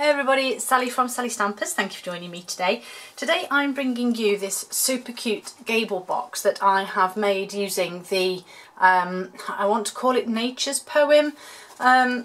Hey everybody, it's Sally from Sally Stampers. Thank you for joining me today. Today I'm bringing you this super cute Gable box that I have made using the, I want to call it Nature's Poem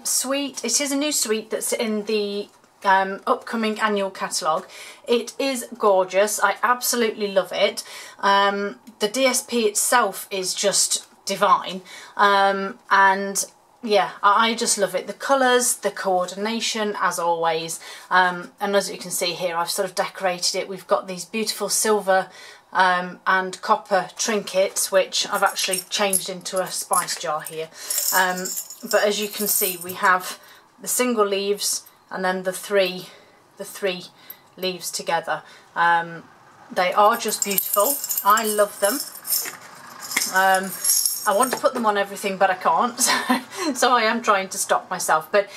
suite. It is a new suite that's in the upcoming annual catalogue. It is gorgeous. I absolutely love it. The DSP itself is just divine, and yeah, I just love it. The colours, the coordination, as always, and as you can see here, I've sort of decorated it. We've got these beautiful silver and copper trinkets, which I've actually changed into a spice jar here. But as you can see, we have the single leaves and then the three leaves together. They are just beautiful. I love them. I want to put them on everything, but I can't, so I am trying to stop myself. But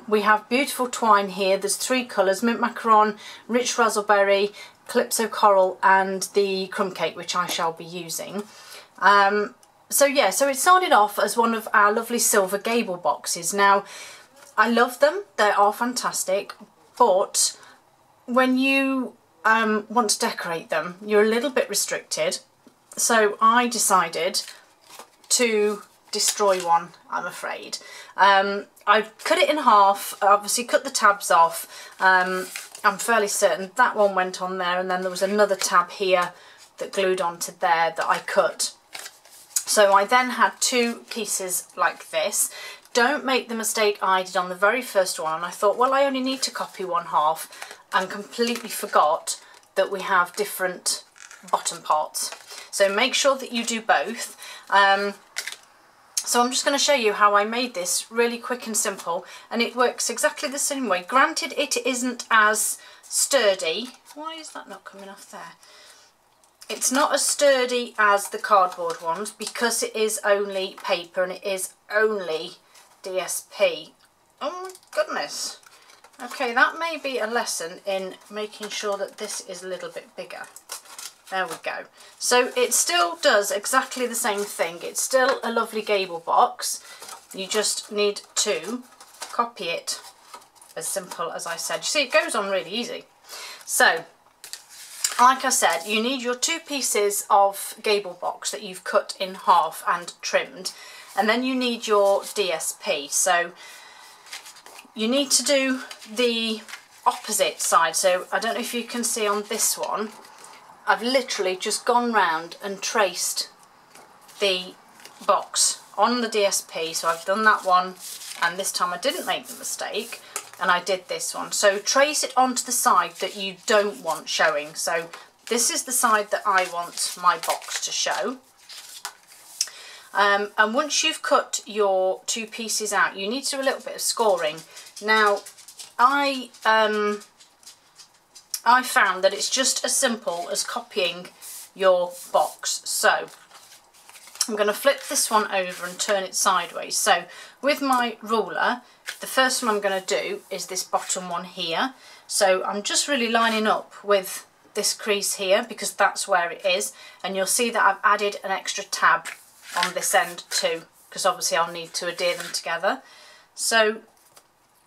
we have beautiful twine here. There's three colours: mint macaron, rich razzleberry, calypso coral, and the crumb cake, which I shall be using. So yeah, so it started off as one of our lovely silver Gable boxes. Now, I love them. They are fantastic, but when you want to decorate them, you're a little bit restricted. So I decided to destroy one, I'm afraid. I cut it in half, obviously cut the tabs off. I'm fairly certain that one went on there, and then there was another tab here that glued onto there that I cut. So I then had two pieces like this. Don't make the mistake I did on the very first one, and I thought, well, I only need to copy one half, and completely forgot that we have different bottom parts. So make sure that you do both. So I'm just going to show you how I made this really quick and simple, and it works exactly the same way. Granted, it isn't as sturdy. Why is that not coming off there? It's not as sturdy as the cardboard ones because it is only paper and it is only DSP. Oh my goodness. Okay, that may be a lesson in making sure that this is a little bit bigger. There we go. So it still does exactly the same thing. It's still a lovely Gable box. You just need to copy it, as simple as I said. You see, it goes on really easy. So, like I said, you need your two pieces of Gable box that you've cut in half and trimmed, and then you need your DSP. So you need to do the opposite side. So I don't know if you can see on this one, I've literally just gone round and traced the box on the DSP. So I've done that one, and this time I didn't make the mistake, and I did this one. So trace it onto the side that you don't want showing. So this is the side that I want my box to show. And once you've cut your two pieces out, you need to do a little bit of scoring. Now, I found that it's just as simple as copying your box. So I'm going to flip this one over and turn it sideways. So with my ruler, the first one I'm going to do is this bottom one here. So I'm just really lining up with this crease here because that's where it is. And you'll see that I've added an extra tab on this end too, because obviously I'll need to adhere them together. So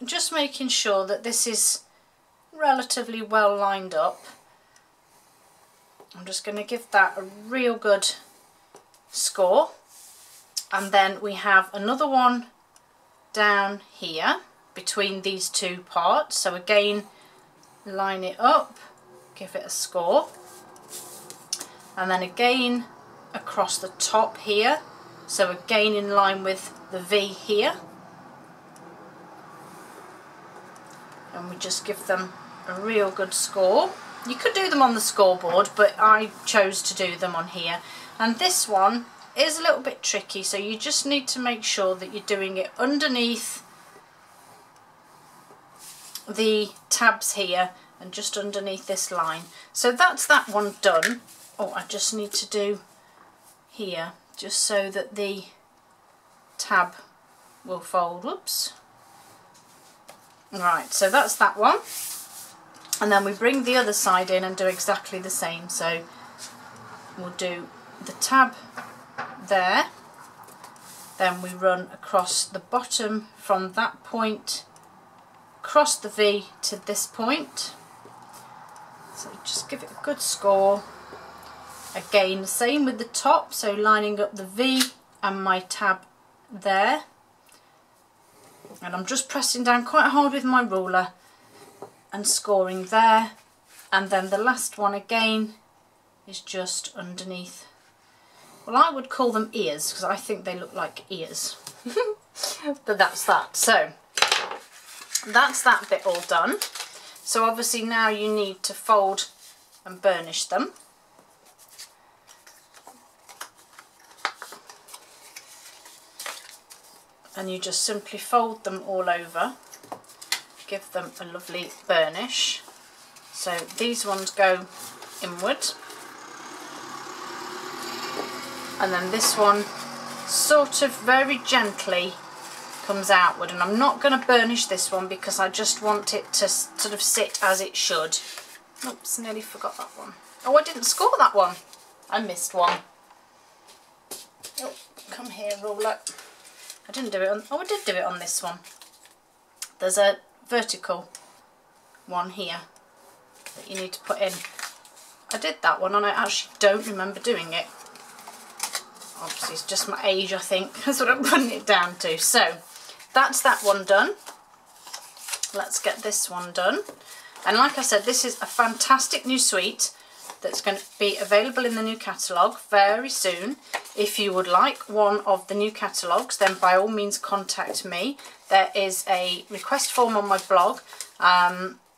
just making sure that this is relatively well lined up. I'm just going to give that a real good score, and then we have another one down here between these two parts. So again, line it up, give it a score, and then again across the top here, so again in line with the V here, and we just give them a real good score. You could do them on the scoreboard, but I chose to do them on here. And this one is a little bit tricky, so you just need to make sure that you're doing it underneath the tabs here and just underneath this line. So that's that one done. Oh, I just need to do here just so that the tab will fold. Whoops. Right, so that's that one. And then we bring the other side in and do exactly the same. So we'll do the tab there, then we run across the bottom from that point across the V to this point. So just give it a good score. Again, same with the top, so lining up the V and my tab there. And I'm just pressing down quite hard with my ruler and scoring there. And then the last one again is just underneath. Well, I would call them ears because I think they look like ears. But that's that. So that's that bit all done. So obviously now you need to fold and burnish them. And you just simply fold them all over, give them a lovely burnish. So these ones go inward, and then this one sort of very gently comes outward. And I'm not going to burnish this one because I just want it to sort of sit as it should. Oops, nearly forgot that one. Oh, I didn't score that one. I missed one. Oh, come here, ruler. I didn't do it on, oh, I did do it on this one. There's a vertical one here that you need to put in. I did that one and I actually don't remember doing it. Obviously it's just my age, I think. That's what I'm putting it down to. So that's that one done. Let's get this one done. And like I said, this is a fantastic new suite that's going to be available in the new catalogue very soon. If you would like one of the new catalogues, then by all means contact me. There is a request form on my blog.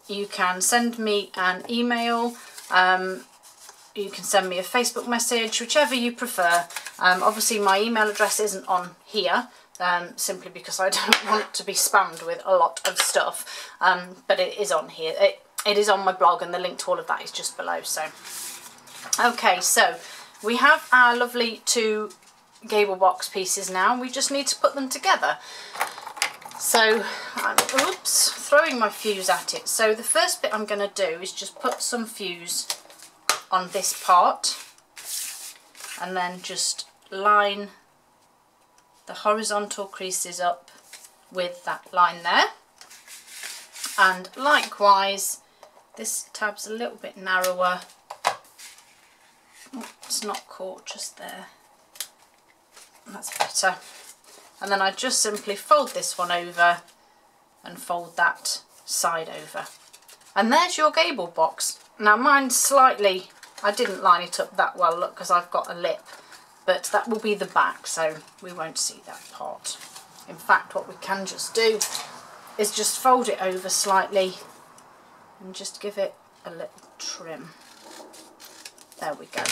You can send me an email, you can send me a Facebook message, whichever you prefer. Obviously my email address isn't on here, simply because I don't want to be spammed with a lot of stuff, but it is on here. It is on my blog, and the link to all of that is just below. So okay, so we have our lovely 2 Gable Box pieces now. We just need to put them together. So I'm throwing my fuse at it. So the first bit I'm going to do is just put some fuse on this part, and then just line the horizontal creases up with that line there. And likewise, this tab's a little bit narrower. Oh, it's not caught just there. That's better. And then I just simply fold this one over and fold that side over. And there's your Gable Box. Now mine's slightly, I didn't line it up that well, look, because I've got a lip. But that will be the back, so we won't see that part. In fact, what we can just do is just fold it over slightly and just give it a little trim. There we go.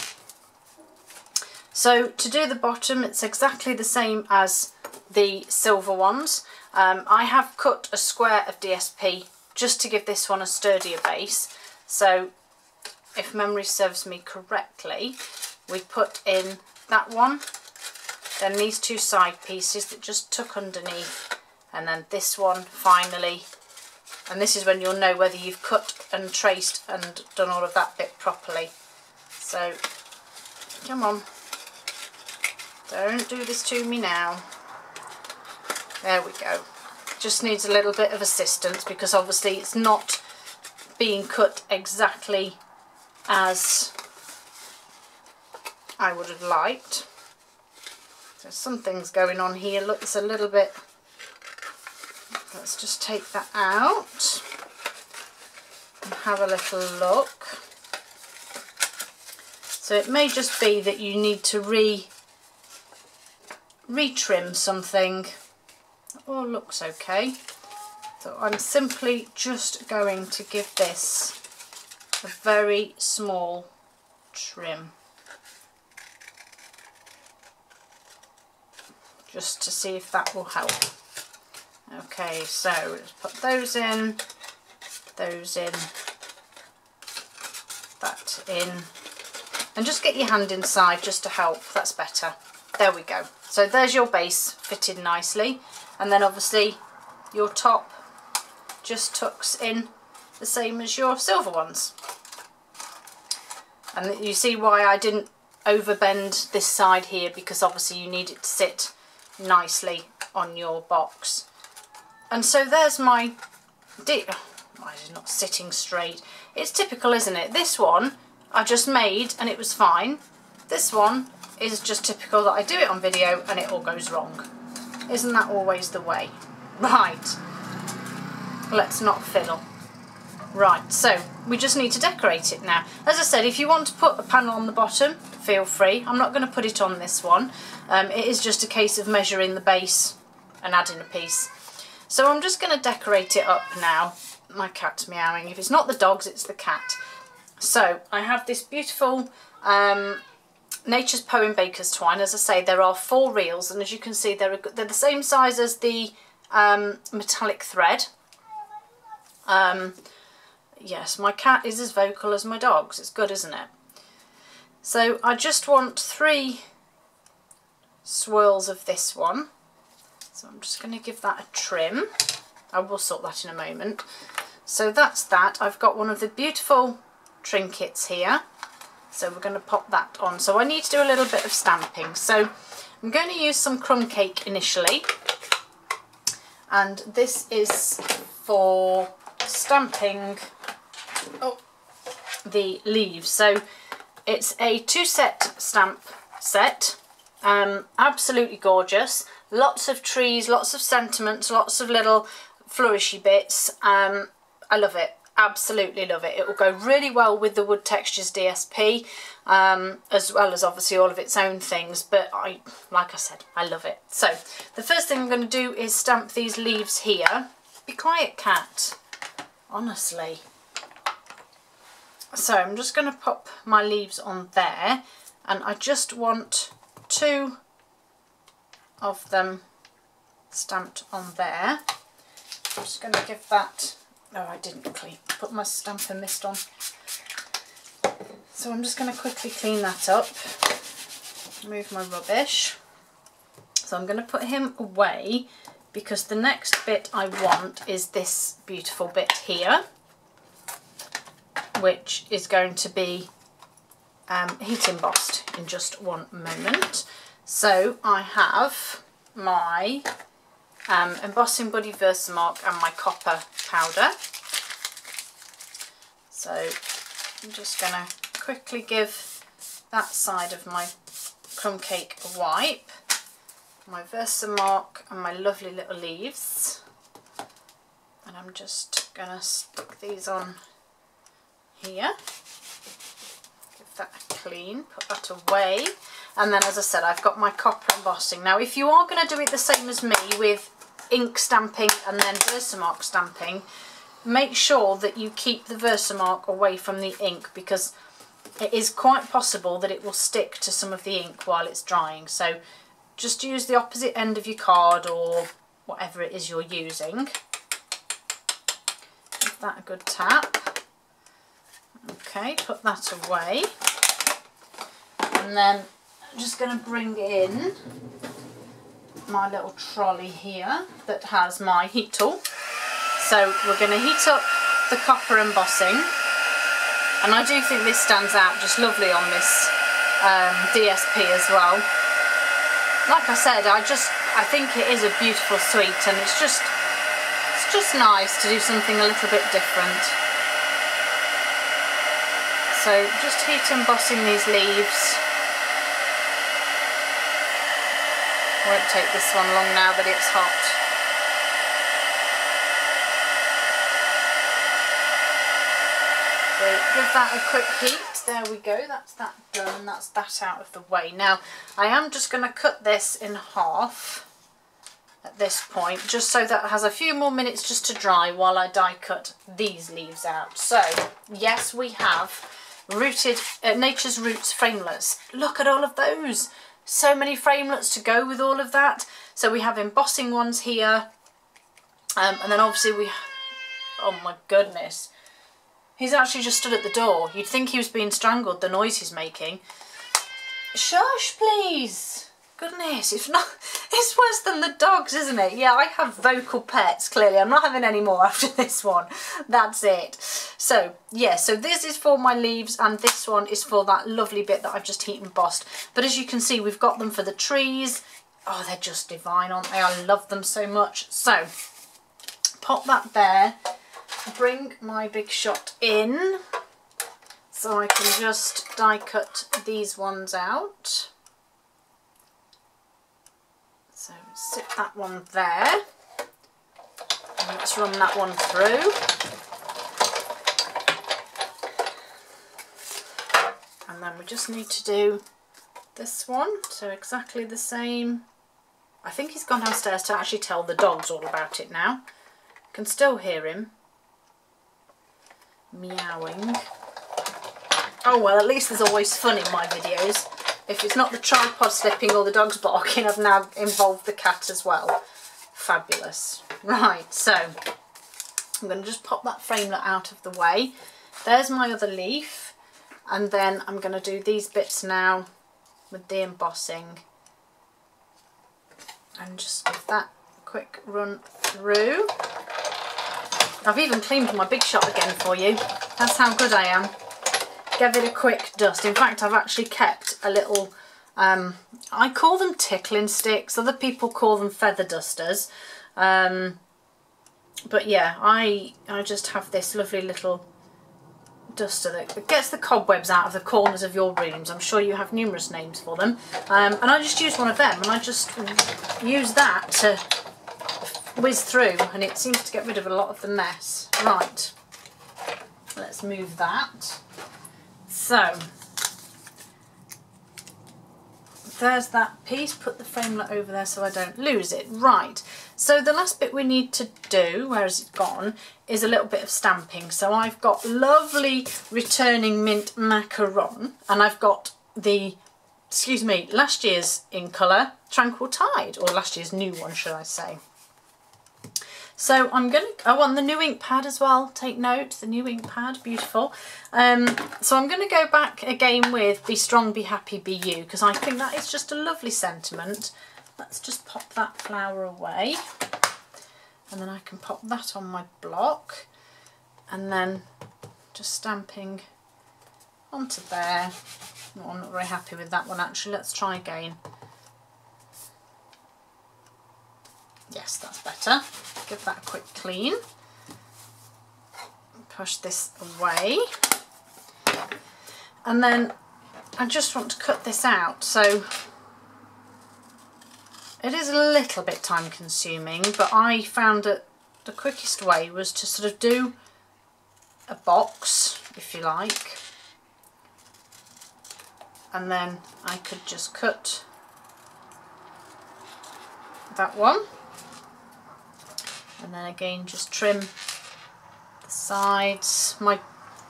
So to do the bottom, it's exactly the same as the silver ones. I have cut a square of DSP just to give this one a sturdier base. So if memory serves me correctly, we put in that one, then these 2 side pieces that just tuck underneath, and then this one finally. And this is when you'll know whether you've cut and traced and done all of that bit properly. So come on, don't do this to me now. There we go. Just needs a little bit of assistance because obviously it's not being cut exactly as I would have liked. There's some things going on here. Look, it's a little bit. Let's just take that out and have a little look. So it may just be that you need to retrim something. All looks okay. So I'm simply just going to give this a very small trim, just to see if that will help. Okay, so let's put those in, that in, and just get your hand inside just to help. That's better. There we go. So there's your base fitted nicely, and then obviously your top just tucks in the same as your silver ones. And you see why I didn't overbend this side here, because obviously you need it to sit nicely on your box. And so there's my why is it not sitting straight? It's typical, isn't it? This one I just made and it was fine. This one is just typical that I do it on video and it all goes wrong. Isn't that always the way? Right, let's not fiddle. Right, so we just need to decorate it now. As I said, if you want to put a panel on the bottom, feel free. I'm not going to put it on this one. It is just a case of measuring the base and adding a piece. So I'm just going to decorate it up now. My cat's meowing. If it's not the dogs, it's the cat. So I have this beautiful Nature's Poem Baker's Twine. As I say, there are 4 reels, and as you can see, they're the same size as the metallic thread. Yes, my cat is as vocal as my dogs. It's good, isn't it? So I just want 3 swirls of this one. So I'm just going to give that a trim. I will sort that in a moment. So that's that. I've got one of the beautiful trinkets here. So we're going to pop that on. So I need to do a little bit of stamping. So I'm going to use some crumb cake initially. And this is for stamping the leaves. So it's a 2-set stamp set. Absolutely gorgeous. Lots of trees, lots of sentiments, lots of little flourishy bits. I love it. Absolutely love it. It will go really well with the Wood Textures DSP, as well as obviously all of its own things, but like I said, I love it. So the first thing I'm going to do is stamp these leaves here. Be quiet, cat. Honestly. So I'm just going to pop my leaves on there, and I just want 2 of them stamped on there. I'm just going to give that, oh, I didn't put my stamper mist on. So I'm just going to quickly clean that up, move my rubbish. So I'm going to put him away because the next bit I want is this beautiful bit here, which is going to be heat embossed in just one moment. So I have my Embossing Buddy Versamark and my copper powder. So I'm just going to quickly give that side of my crumb cake a wipe. My Versamark and my lovely little leaves. And I'm just going to stick these on here. Give that a clean, put that away. And then, as I said, I've got my copper embossing. Now, if you are going to do it the same as me with ink stamping and then Versamark stamping, make sure that you keep the Versamark away from the ink, because it is quite possible that it will stick to some of the ink while it's drying. So just use the opposite end of your card or whatever it is you're using. Give that a good tap. Okay, put that away. And then I'm just going to bring in my little trolley here that has my heat tool. So we're going to heat up the copper embossing, and I do think this stands out just lovely on this DSP as well. Like I said, I think it is a beautiful suite, and it's just nice to do something a little bit different. So just heat embossing these leaves. Won't take this one long now that it's hot. So give that a quick heat. There we go, that's that done, and that's that out of the way. Now I am just going to cut this in half at this point, just so that it has a few more minutes just to dry while I die cut these leaves out. So yes, we have Nature's Roots framelets. Look at all of those. So many framelets to go with all of that. So we have embossing ones here, and then obviously oh my goodness, he's actually just stood at the door. You'd think he was being strangled, the noise he's making. Shush please. Goodness, it's worse than the dogs, isn't it? Yeah, I have vocal pets, clearly. I'm not having any more after this one. That's it. So, yeah, so this is for my leaves, and this one is for that lovely bit that I've just heat embossed. But as you can see, we've got them for the trees. Oh, they're just divine, aren't they? I love them so much. So, pop that there. bring my big shot in so I can just die cut these ones out. So sit that one there, and let's run that one through. And then we just need to do this one, so exactly the same. I think he's gone downstairs to actually tell the dogs all about it now. Can still hear him meowing. Oh well, at least there's always fun in my videos. If it's not the tripod slipping or the dogs barking, I've now involved the cat as well. Fabulous. Right, so I'm going to just pop that framelit out of the way. There's my other leaf, and then I'm going to do these bits now with the embossing and just give that a quick run through. I've even cleaned my big shot again for you. That's how good I am. Give it a quick dust. In fact, I've actually kept a little, I call them tickling sticks, other people call them feather dusters. But yeah, I just have this lovely little duster that gets the cobwebs out of the corners of your rooms. I'm sure you have numerous names for them. And I just use one of them, and I just use that to whiz through, and it seems to get rid of a lot of the mess. Right, let's move that. So there's that piece, put the framelit over there so I don't lose it. Right, so the last bit we need to do, where has it gone, is a little bit of stamping. So I've got lovely returning mint macaron, and I've got the, excuse me, last year's in colour Tranquil Tide, or last year's new one should I say. So I'm going to, oh, on the new ink pad as well, take note, the new ink pad, beautiful. So I'm going to go back again with Be Strong, Be Happy, Be You, because I think that is just a lovely sentiment. Let's just pop that flower away, and then I can pop that on my block, and then just stamping onto there. Oh, I'm not very happy with that one actually, let's try again. Yes, that's better. Give that a quick clean. Push this away. And then I just want to cut this out. So it is a little bit time consuming, but I found that the quickest way was to sort of do a box, if you like. And then I could just cut that one. And then again just trim the sides. My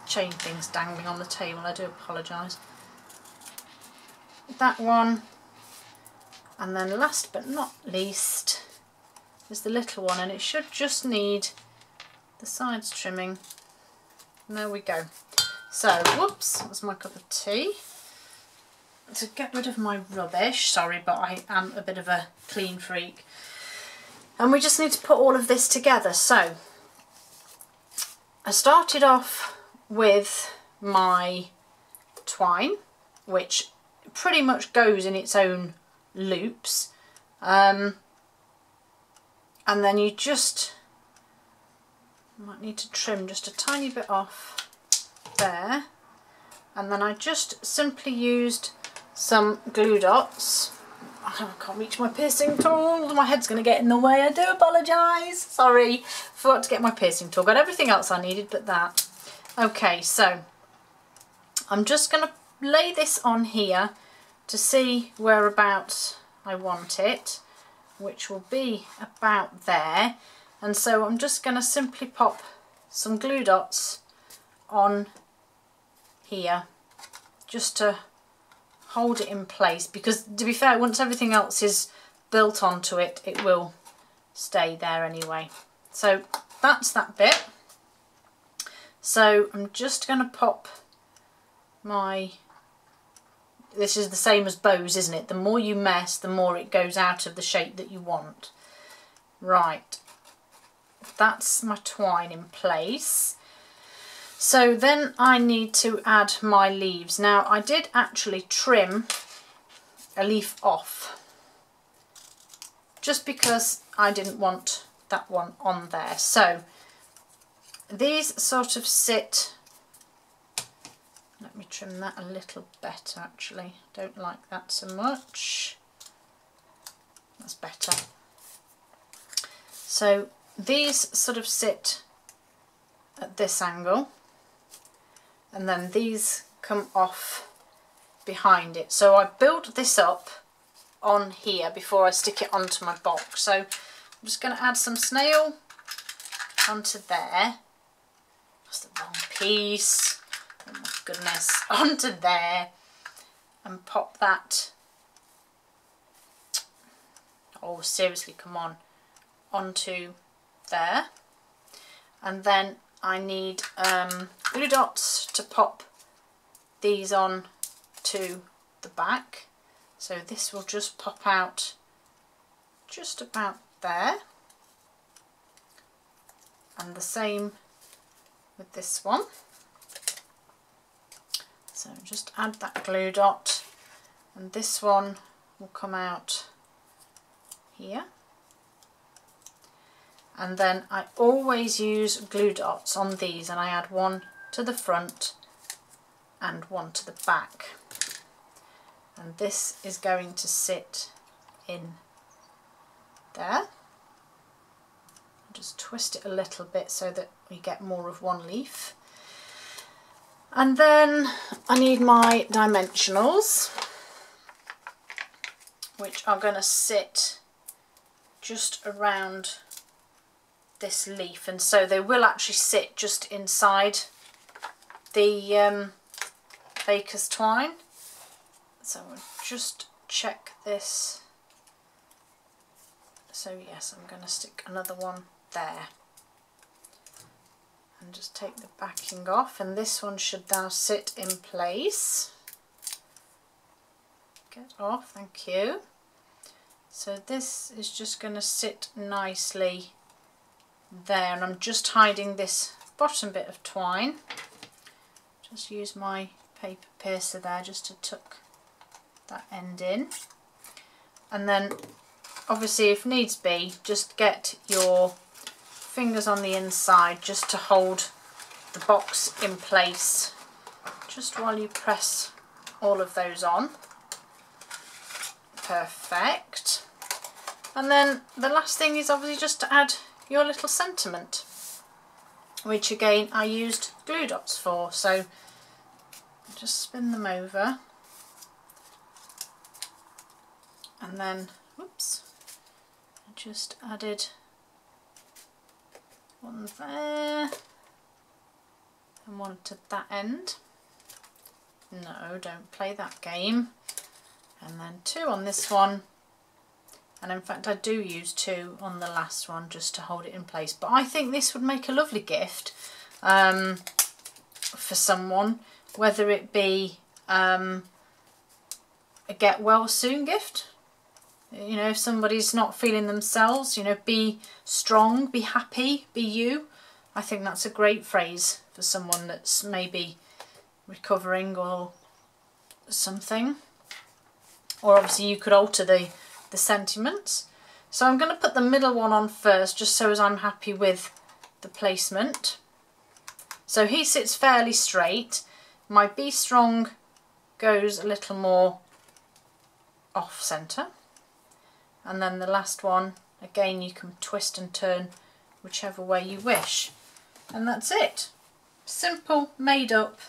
chain thing's dangling on the table, I do apologise. That one, and then last but not least is the little one, and it should just need the sides trimming. And there we go. So, whoops, that's my cup of tea. To get rid of my rubbish, sorry, but I am a bit of a clean freak. And we just need to put all of this together. So I started off with my twine, which pretty much goes in its own loops. And then you just might need to trim just a tiny bit off there. And then I just simply used some glue dots. I can't reach my piercing tool, my head's going to get in the way, I do apologise, sorry, forgot to get my piercing tool, got everything else I needed but that. Okay, so I'm just going to lay this on here to see whereabouts I want it, which will be about there, and so I'm just going to simply pop some glue dots on here just to hold it in place, because to be fair, once everything else is built onto it, it will stay there anyway. So that's that bit. So I'm just going to pop my, this is the same as bows, isn't it? The more you mess, the more it goes out of the shape that you want. Right, that's my twine in place. So then I need to add my leaves. Now I did actually trim a leaf off, just because I didn't want that one on there. So these sort of sit, let me trim that a little better actually, don't like that so much, that's better. So these sort of sit at this angle, and then these come off behind it. So I built this up on here before I stick it onto my box. So I'm just going to add some snail onto there. That's the wrong piece. Oh my goodness. Onto there, and pop that. Oh seriously, come on. Onto there. And then I need glue dots to pop these on to the back. So this will just pop out just about there. And the same with this one. So just add that glue dot, and this one will come out here. And then I always use glue dots on these, and I add one to the front and one to the back. And this is going to sit in there. Just twist it a little bit so that we get more of one leaf. And then I need my dimensionals, which are going to sit just around this leaf, and so they will actually sit just inside the baker's twine. So we'll just check this. So yes, I'm going to stick another one there. And just take the backing off, and this one should now sit in place. Get off, thank you. So this is just going to sit nicely there, and I'm just hiding this bottom bit of twine. Just use my paper piercer there just to tuck that end in. And then obviously, if needs be, just get your fingers on the inside just to hold the box in place just while you press all of those on. Perfect. And then the last thing is obviously just to add your little sentiment, which again I used glue dots for. So just spin them over, and then whoops, I just added one there and one to that end. No, don't play that game. And then two on this one, and in fact I do use two on the last one just to hold it in place. But I think this would make a lovely gift for someone, whether it be a get well soon gift. You know, if somebody's not feeling themselves, you know, be strong, be happy, be you. I think that's a great phrase for someone that's maybe recovering or something. Or obviously you could alter the sentiments. So I'm going to put the middle one on first, just so as I'm happy with the placement. So he sits fairly straight. My Be Strong goes a little more off centre. And then the last one, again, you can twist and turn whichever way you wish. And that's it. Simple, made up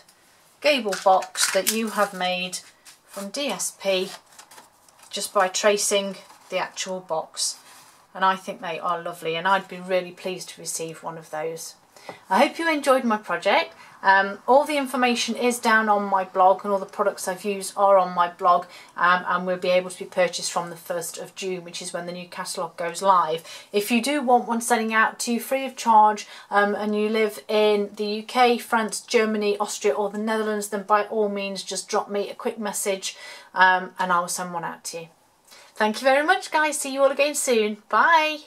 Gable box that you have made from DSP just by tracing the actual box. And I think they are lovely, and I'd be really pleased to receive one of those. I hope you enjoyed my project. All the information is down on my blog, and all the products I've used are on my blog, and will be able to be purchased from the 1st of June, which is when the new catalogue goes live. If you do want one sending out to you free of charge, and you live in the UK, France, Germany, Austria or the Netherlands, then by all means just drop me a quick message and I will send one out to you. Thank you very much guys, see you all again soon, bye!